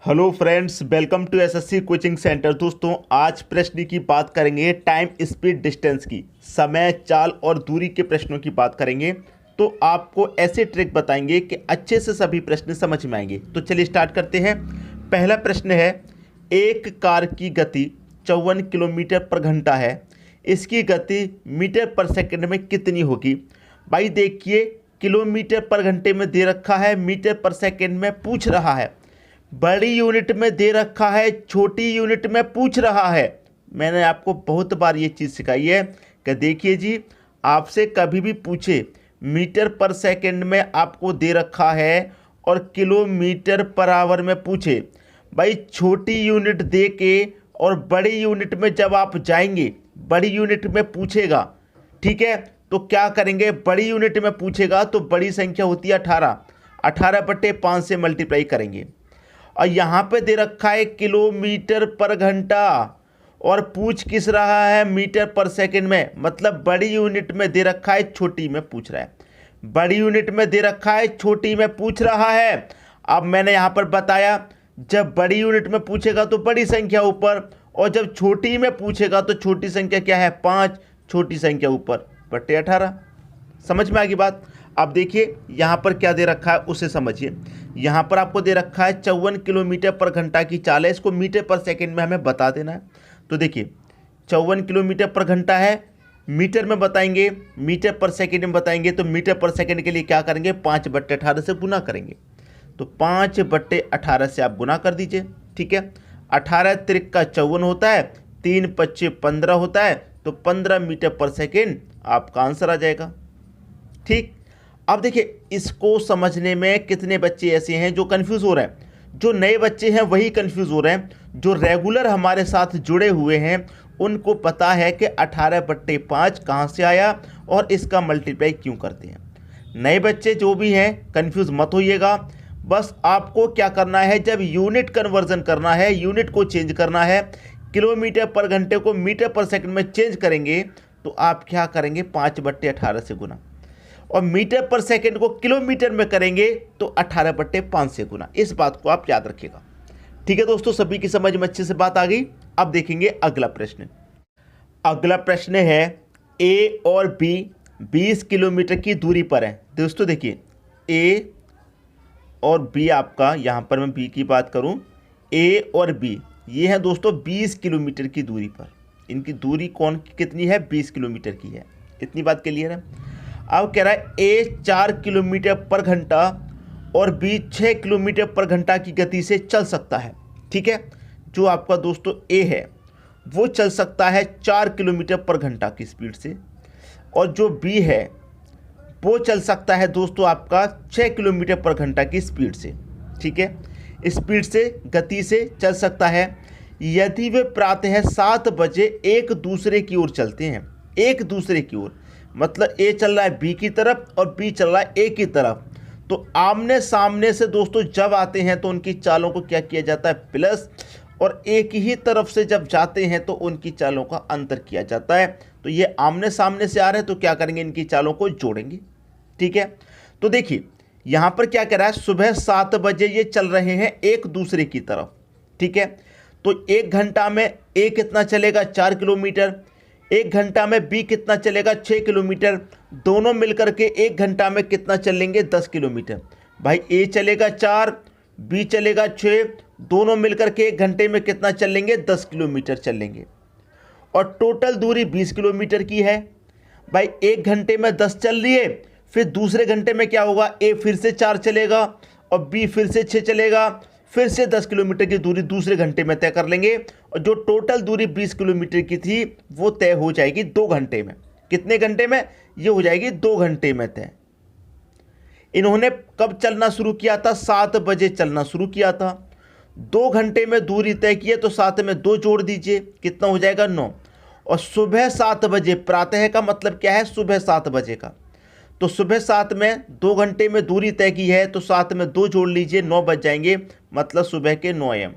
Hello friends, welcome to SSC coaching centre. दोस्तों, आज प्रश्न की बात करेंगे टाइम, स्पीड, डिस्टेंस की, समय, चाल और दूरी के प्रश्नों की बात करेंगे। तो आपको ऐसे ट्रिक बताएंगे कि अच्छे से सभी प्रश्न समझ में आएंगे। तो चलिए स्टार्ट करते हैं। पहला प्रश्न है, एक कार की गति 54 किलोमीटर पर घंटा है, इसकी गति मीटर पर सेकंड में कितनी होगी? भाई देखिए, किलोमीटर पर घंटे में दे रखा है, मीटर पर सेकंड में पूछ रहा है, बड़ी यूनिट में दे रखा है, छोटी यूनिट में पूछ रहा है। मैंने आपको बहुत बार ये चीज़ सिखाई है कि देखिए जी, आपसे कभी भी पूछे मीटर पर सेकंड में आपको दे रखा है और किलोमीटर पर आवर में पूछे, भाई छोटी यूनिट दे के और बड़ी यूनिट में जब आप जाएंगे, बड़ी यूनिट में पूछेगा, ठीक है, तो क्या करेंगे? बड़ी यूनिट में पूछेगा तो बड़ी संख्या होती है 18, 18/5 से मल्टीप्लाई करेंगे। और यहाँ पे दे रखा है किलोमीटर पर घंटा और पूछ किस रहा है? मीटर पर सेकंड में। मतलब बड़ी यूनिट में दे रखा है, छोटी में पूछ रहा है। बड़ी यूनिट में दे रखा है, छोटी में पूछ रहा है। अब मैंने यहाँ पर बताया, जब बड़ी यूनिट में पूछेगा तो बड़ी संख्या ऊपर, और जब छोटी में पूछेगा तो छोटी संख्या क्या है? 5, छोटी संख्या ऊपर बटे 18। समझ में आ गई बात? अब देखिए यहाँ पर क्या दे रखा है उसे समझिए। यहाँ पर आपको दे रखा है 54 किलोमीटर पर घंटा की चाल है, इसको मीटर पर सेकंड में हमें बता देना है। तो देखिए 54 किलोमीटर पर घंटा है, मीटर में बताएंगे, मीटर पर सेकंड में बताएंगे, तो मीटर पर सेकंड के लिए क्या करेंगे? 5/18 से गुना करेंगे। तो 5/18 से आप गुना कर दीजिए, ठीक है। 18 त्रिक का 54 होता है, 3×5 15 होता है, तो 15 मीटर पर सेकेंड आपका आंसर आ जाएगा, ठीक। अब देखिए, इसको समझने में कितने बच्चे ऐसे हैं जो कंफ्यूज हो रहे हैं? जो नए बच्चे हैं वही कंफ्यूज हो रहे हैं। जो रेगुलर हमारे साथ जुड़े हुए हैं उनको पता है कि 18/5 कहाँ से आया और इसका मल्टीप्लाई क्यों करते हैं। नए बच्चे जो भी हैं, कंफ्यूज मत होइएगा। बस आपको क्या करना है, जब यूनिट कन्वर्जन करना है, यूनिट को चेंज करना है, किलोमीटर पर घंटे को मीटर पर सेकंड में चेंज करेंगे, तो आप क्या करेंगे? 5/18 से गुना, और मीटर पर सेकंड को किलोमीटर में करेंगे तो 18/5 से गुना। इस बात को आप याद रखिएगा, ठीक है दोस्तों। सभी की समझ में अच्छे से बात आ गई। अब देखेंगे अगला प्रश्न। अगला प्रश्न है, ए और बी 20 किलोमीटर की दूरी पर है। दोस्तों देखिए, ए और बी, आपका यहाँ पर मैं बी की बात करूँ, ए और बी ये है दोस्तों 20 किलोमीटर की दूरी पर। इनकी दूरी कितनी है? 20 किलोमीटर की है। इतनी बात क्लियर है? अब कह रहा है ए 4 किलोमीटर पर घंटा और बी 6 किलोमीटर पर घंटा की गति से चल सकता है, ठीक है। जो आपका दोस्तों ए है वो चल सकता है 4 किलोमीटर पर घंटा की स्पीड से, और जो बी है वो चल सकता है दोस्तों आपका 6 किलोमीटर पर घंटा की स्पीड से, ठीक है। स्पीड से, गति से चल सकता है यदि वे प्रातः 7 बजे एक दूसरे की ओर चलते हैं। एक दूसरे की ओर मतलब ए चल रहा है बी की तरफ और बी चल रहा है ए की तरफ, तो आमने सामने से दोस्तों जब आते हैं तो उनकी चालों को क्या किया जाता है? प्लस, और एक ही तरफ से जब जाते हैं तो उनकी चालों का अंतर किया जाता है। तो ये आमने सामने से आ रहे हैं तो क्या करेंगे? इनकी चालों को जोड़ेंगे, ठीक है। तो देखिए यहाँ पर क्या कह रहा है, सुबह 7 बजे ये चल रहे हैं एक दूसरे की तरफ, ठीक है। तो 1 घंटा में ए कितना चलेगा? 4 किलोमीटर। 1 घंटा में बी कितना चलेगा? 6 किलोमीटर। दोनों मिलकर के 1 घंटा में कितना चलेंगे? 10 किलोमीटर। भाई ए चलेगा 4, बी चलेगा 6, दोनों मिलकर के 1 घंटे में कितना चलेंगे? 10 किलोमीटर चलेंगे, और टोटल दूरी 20 किलोमीटर की है। भाई 1 घंटे में 10 चल रही है, फिर दूसरे घंटे में क्या होगा? ए फिर से 4 चलेगा और बी फिर से 6 चलेगा, फिर से 10 किलोमीटर की दूरी दूसरे घंटे में तय कर लेंगे, और जो टोटल दूरी 20 किलोमीटर की थी वो तय हो जाएगी 2 घंटे में। कितने घंटे में? ये हो जाएगी 2 घंटे में तय। इन्होंने कब चलना शुरू किया था? 7 बजे चलना शुरू किया था। 2 घंटे में दूरी तय की है तो 7 में 2 जोड़ दीजिए, कितना हो जाएगा? 9। और सुबह 7 बजे, प्रातः का मतलब क्या है? सुबह 7 बजे का। तो सुबह 7 में 2 घंटे में दूरी तय की है तो 7 में 2 जोड़ लीजिए, 9 बज जाएंगे, मतलब सुबह के 9 AM।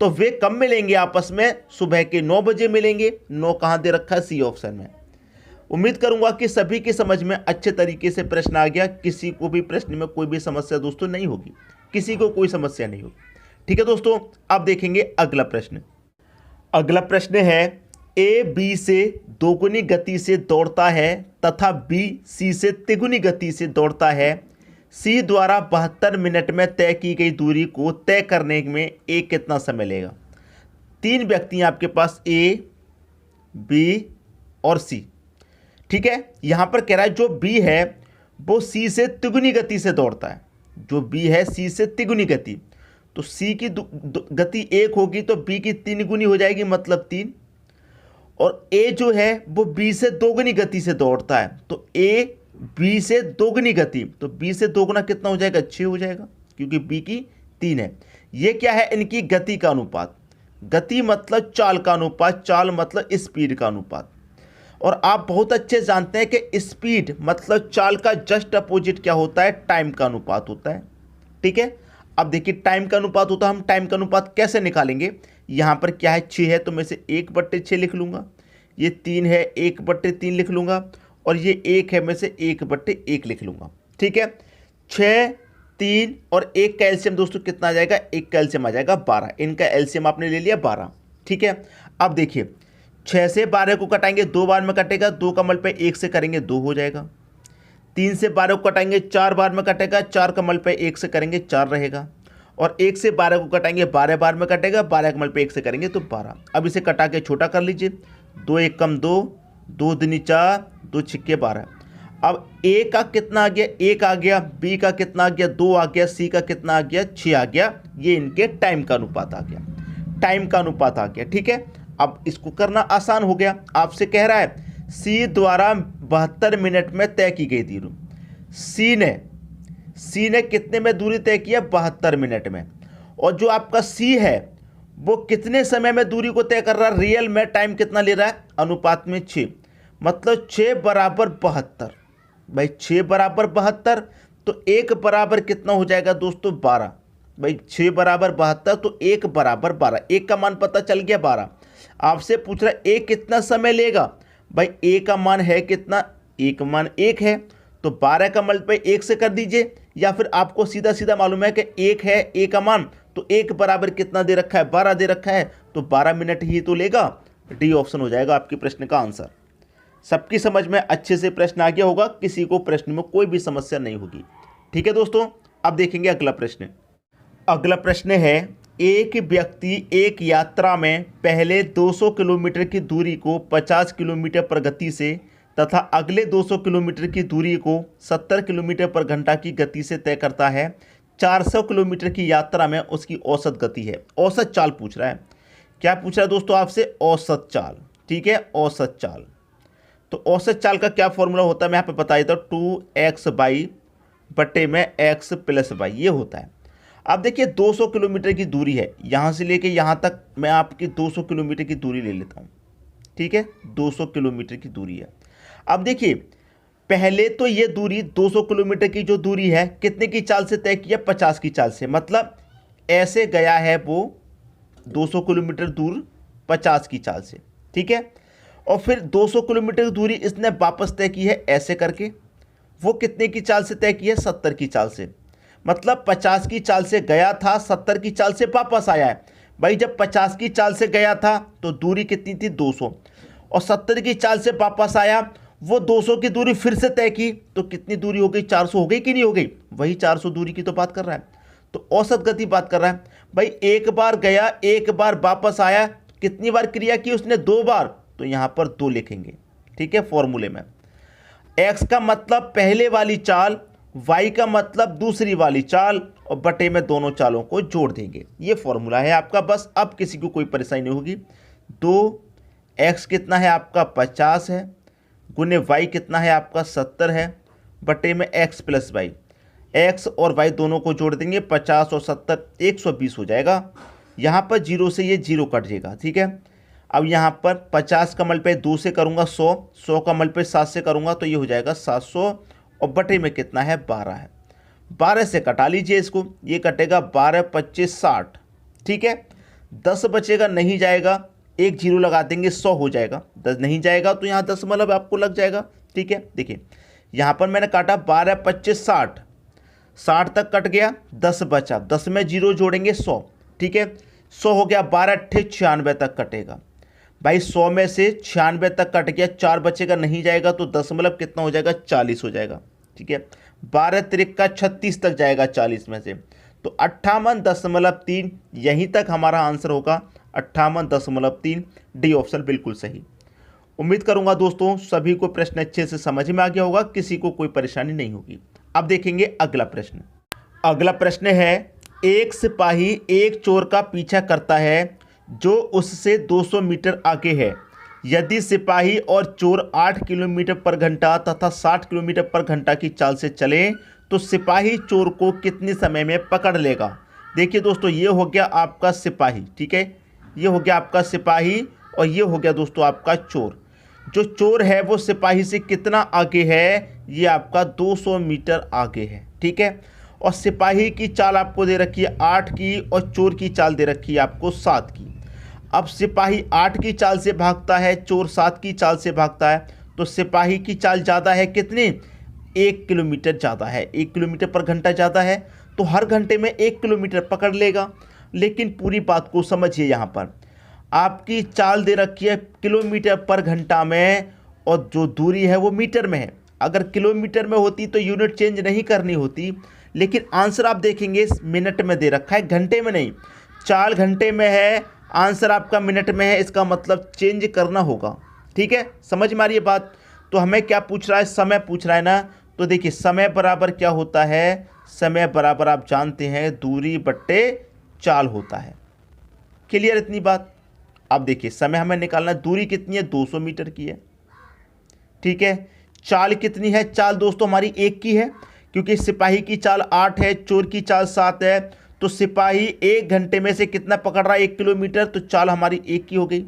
तो वे कब मिलेंगे आपस में? सुबह के 9 बजे मिलेंगे। 9 कहाँ दे रखा है? सी ऑप्शन में। उम्मीद करूंगा कि सभी की समझ में अच्छे तरीके से प्रश्न आ गया। किसी को भी प्रश्न में कोई भी समस्या दोस्तों नहीं होगी, किसी को कोई समस्या नहीं होगी, ठीक है दोस्तों, अब देखेंगे अगला प्रश्न। अगला प्रश्न है, ए बी से दोगुनी गति से दौड़ता है तथा बी सी से तिगुनी गति से दौड़ता है। सी द्वारा 72 मिनट में तय की गई दूरी को तय करने में ए कितना समय लेगा। 3 व्यक्ति हैं आपके पास, ए बी और सी। ठीक है, यहां पर कह रहा है जो बी है वो सी से तिगुनी गति से दौड़ता है। जो बी है सी से तिगुनी गति, तो सी की गति 1 होगी तो बी की 3 गुनी हो जाएगी, मतलब 3। और ए जो है वो बी से दोगुनी गति से दौड़ता है, तो ए बी से दोगुनी गति, तो बी से दोगुना कितना हो जाएगा, 6 हो जाएगा, क्योंकि बी की 3 है। ये क्या है, इनकी गति का अनुपात। गति मतलब चाल का अनुपात, चाल मतलब स्पीड का अनुपात। और आप बहुत अच्छे जानते हैं कि स्पीड मतलब चाल का जस्ट अपोजिट क्या होता है, टाइम का अनुपात होता है। ठीक है, अब देखिए टाइम का अनुपात होता है, हम टाइम का अनुपात कैसे निकालेंगे। यहाँ पर क्या है, 6 है तो मैं इसे 1/6 लिख लूँगा, ये 3 है 1/3 लिख लूँगा, और ये 1 है मैं इसे 1/1 लिख लूँगा। ठीक है, 6, 3 और 1 का एलसीएम दोस्तों कितना आ जाएगा, 1 का एलसीएम आ जाएगा 12। इनका एलसीएम आपने ले लिया 12। ठीक है, अब देखिए 6 से 12 को कटाएंगे, 2 बार में कटेगा, 2 का मल्टीप्लाई 1 से करेंगे 2 हो जाएगा। 3 से 12 को कटाएंगे, 4 बार में कटेगा, 4 का मल्टीप्लाई 1 से करेंगे 4 रहेगा। और 1 से 12 को कटाएंगे, 12 बार में कटेगा, 12 का मल्टीप्लाई 1 से करेंगे तो 12। अब इसे कटा के छोटा कर लीजिए, 2 1 कम 2, 2 दूनी 4, 2 छिक्के 12। अब ए का कितना आ गया, 1 आ गया, बी का कितना आ गया, 2 आ गया, सी का कितना आ गया, 6 आ गया। ये इनके टाइम का अनुपात आ गया, टाइम का अनुपात आ गया। ठीक है, अब इसको करना आसान हो गया। आपसे कह रहा है सी द्वारा 72 मिनट में तय की गई दूरी। सी ने कितने में दूरी तय किया, 72 मिनट में। और जो आपका सी है वो कितने समय में दूरी को तय कर रहा है, रियल में टाइम कितना ले रहा है, अनुपात में 6, मतलब 6 बराबर 72। भाई 6 बराबर 72, तो 1 बराबर कितना हो जाएगा दोस्तों, 12। भाई 6 बराबर 72 तो 1 बराबर 12, 1 का मान पता चल गया 12। आपसे पूछ रहा है 1 कितना समय लेगा। भाई ए का मान है कितना, ए का मान 1 है, तो 12 का मल्टीप्लाई 1 से कर दीजिए, या फिर आपको सीधा सीधा मालूम है कि 1 है ए का मान, तो 1 बराबर कितना दे रखा है, 12 दे रखा है, तो 12 मिनट ही तो लेगा। डी ऑप्शन हो जाएगा आपके प्रश्न का आंसर। सबकी समझ में अच्छे से प्रश्न आ गया होगा, किसी को प्रश्न में कोई भी समस्या नहीं होगी। ठीक है दोस्तों, अब देखेंगे अगला प्रश्न। अगला प्रश्न है, एक व्यक्ति एक यात्रा में पहले 200 किलोमीटर की दूरी को 50 किलोमीटर पर गति से तथा अगले 200 किलोमीटर की दूरी को 70 किलोमीटर पर घंटा की गति से तय करता है। 400 किलोमीटर की यात्रा में उसकी औसत गति है। औसत चाल पूछ रहा है। क्या पूछ रहा है दोस्तों आपसे, औसत चाल। ठीक है, औसत चाल। तो औसत चाल का क्या फॉर्मूला होता है मैं यहाँ पे बता देता हूँ, 2x/, बटे में x + y, ये होता है। अब देखिए 200 किलोमीटर की दूरी है, यहाँ से लेके यहाँ तक मैं आपकी 200 किलोमीटर की दूरी ले लेता हूँ। ठीक है, 200 किलोमीटर की दूरी है। अब देखिए पहले तो ये दूरी 200 किलोमीटर की जो दूरी है कितने की चाल से तय किया, 50 की चाल से। मतलब ऐसे गया है वो 200 किलोमीटर दूर 50 की चाल से। ठीक है, और फिर 200 किलोमीटर की दूरी इसने वापस तय की है ऐसे करके, वो कितने की चाल से तय की है, 70 की चाल से। मतलब 50 की चाल से गया था, 70 की चाल से वापस आया है। भाई जब 50 की चाल से गया था तो दूरी कितनी थी, 200, और 70 की चाल से वापस आया, वो 200 की दूरी फिर से तय की, तो कितनी दूरी हो गई, 400 हो गई कि नहीं हो गई। वही 400 दूरी की तो बात कर रहा है, तो औसत गति बात कर रहा है। भाई एक बार गया, एक बार वापस आया, कितनी बार क्रिया की उसने, 2 बार, तो यहाँ पर 2 लिखेंगे। ठीक है, फॉर्मूले में x का मतलब पहले वाली चाल, y का मतलब दूसरी वाली चाल, और बटे में दोनों चालों को जोड़ देंगे। ये फॉर्मूला है आपका, बस अब किसी को कोई परेशानी नहीं होगी। 2x कितना है आपका, 50 है, गुने y कितना है आपका, 70 है, बटे में x + y। x और y दोनों को जोड़ देंगे, 50 और 70 120 हो जाएगा। यहाँ पर 0 से ये 0 कट जाएगा। ठीक है, अब यहाँ पर 50 का मल्टीप्लाई 2 से करूँगा 100, 100 का मल्टीप्लाई 7 से करूँगा तो ये हो जाएगा 700, और बटे में कितना है, 12 है। 12 से कटा लीजिए इसको, ये कटेगा 12 25 60। ठीक है, 10 बचेगा, नहीं जाएगा, एक 0 लगा देंगे, 100 हो जाएगा। 10 नहीं जाएगा तो यहाँ 10 मतलब आपको लग जाएगा। ठीक है, देखिए यहाँ पर मैंने काटा 12 25 60, 60 तक कट गया, 10 बचा, 10 में 0 जोड़ेंगे 100, ठीक है। 100 हो गया, 12 अट्ठे 96 तक कटेगा भाई। 100 में से 96 तक कट गया, 4 बचेगा, नहीं जाएगा तो दशमलव कितना हो जाएगा, 40 हो जाएगा। ठीक है, 12 त्रिक का 36 तक जाएगा 40 में से, तो 58.3 यहीं तक हमारा आंसर होगा, 58.3। डी ऑप्शन बिल्कुल सही। उम्मीद करूंगा दोस्तों सभी को प्रश्न अच्छे से समझ में आ गया होगा, किसी को कोई परेशानी नहीं होगी। अब देखेंगे अगला प्रश्न। अगला प्रश्न है, एक सिपाही एक चोर का पीछा करता है जो उससे 200 मीटर आगे है। यदि सिपाही और चोर 8 किलोमीटर पर घंटा तथा 60 किलोमीटर पर घंटा की चाल से चले तो सिपाही चोर को कितने समय में पकड़ लेगा। देखिए दोस्तों, ये हो गया आपका सिपाही, ठीक है, ये हो गया आपका सिपाही और ये हो गया दोस्तों आपका चोर। जो चोर है वो सिपाही से कितना आगे है, ये आपका 200 मीटर आगे है। ठीक है, और सिपाही की चाल आपको दे रखी है 8 की और चोर की चाल दे रखी है आपको 7 की। अब सिपाही 8 की चाल से भागता है, चोर 7 की चाल से भागता है, तो सिपाही की चाल ज़्यादा है, कितनी, 1 किलोमीटर ज़्यादा है, 1 किलोमीटर पर घंटा ज़्यादा है, तो हर घंटे में 1 किलोमीटर पकड़ लेगा। लेकिन पूरी बात को समझिए, यहाँ पर आपकी चाल दे रखी है किलोमीटर पर घंटा में और जो दूरी है वो मीटर में है। अगर किलोमीटर में होती तो यूनिट चेंज नहीं करनी होती, लेकिन आंसर आप देखेंगे मिनट में दे रखा है, घंटे में नहीं। चाल घंटे में है, आंसर आपका मिनट में है, इसका मतलब चेंज करना होगा। ठीक है, समझ में आ रही है बात। तो हमें क्या पूछ रहा है, समय पूछ रहा है ना। तो देखिए समय बराबर क्या होता है, समय बराबर आप जानते हैं दूरी बट्टे चाल होता है। क्लियर इतनी बात। अब देखिए समय हमें निकालना है, दूरी कितनी है, 200 मीटर की है। ठीक है, चाल कितनी है, चाल दोस्तों हमारी 1 की है, क्योंकि सिपाही की चाल 8 है, चोर की चाल 7 है, तो सिपाही 1 घंटे में से कितना पकड़ रहा है, 1 किलोमीटर, तो चाल हमारी 1 की हो गई।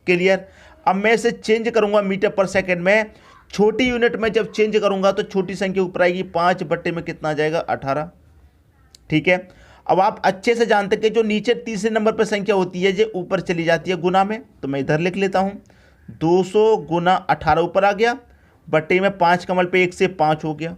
क्लियर। अब मैं इसे चेंज करूंगा मीटर पर सेकंड में। छोटी यूनिट में जब चेंज करूंगा तो छोटी संख्या ऊपर आएगी, 5 बट्टे में कितना आ जाएगा, 18। ठीक है, अब आप अच्छे से जानते हैं कि जो नीचे तीसरे नंबर पर संख्या होती है जो ऊपर चली जाती है गुना में, तो मैं इधर लिख लेता हूं, 200 गुना 18 ऊपर आ गया, बट्टे में 5 कमल पे 1 से 5 हो गया।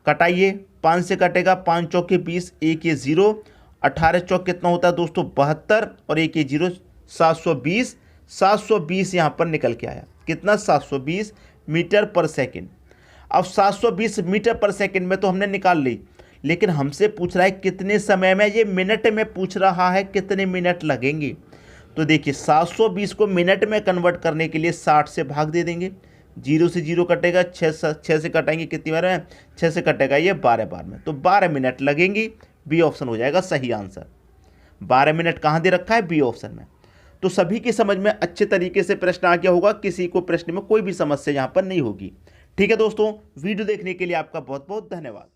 कटाइए, 5 से कटेगा, 5 चौके 20, 1 ये 0, 18 चौक कितना होता है दोस्तों 72 और 1 ये 0, 720। 720 यहाँ पर निकल के आया, कितना, 720 मीटर पर सेकंड। अब 720 मीटर पर सेकंड में तो हमने निकाल ली, लेकिन हमसे पूछ रहा है कितने समय में, ये मिनट में पूछ रहा है कितने मिनट लगेंगे। तो देखिए 720 को मिनट में कन्वर्ट करने के लिए 60 से भाग दे देंगे, 0 से 0 कटेगा, 6 से कटाएंगे कितनी बार में, 6 से कटेगा ये 12 बार में, तो 12 मिनट लगेंगी। बी ऑप्शन हो जाएगा सही आंसर। 12 मिनट कहाँ दे रखा है, बी ऑप्शन में। तो सभी की समझ में अच्छे तरीके से प्रश्न आ गया होगा, किसी को प्रश्न में कोई भी समस्या यहाँ पर नहीं होगी। ठीक है दोस्तों, वीडियो देखने के लिए आपका बहुत बहुत धन्यवाद।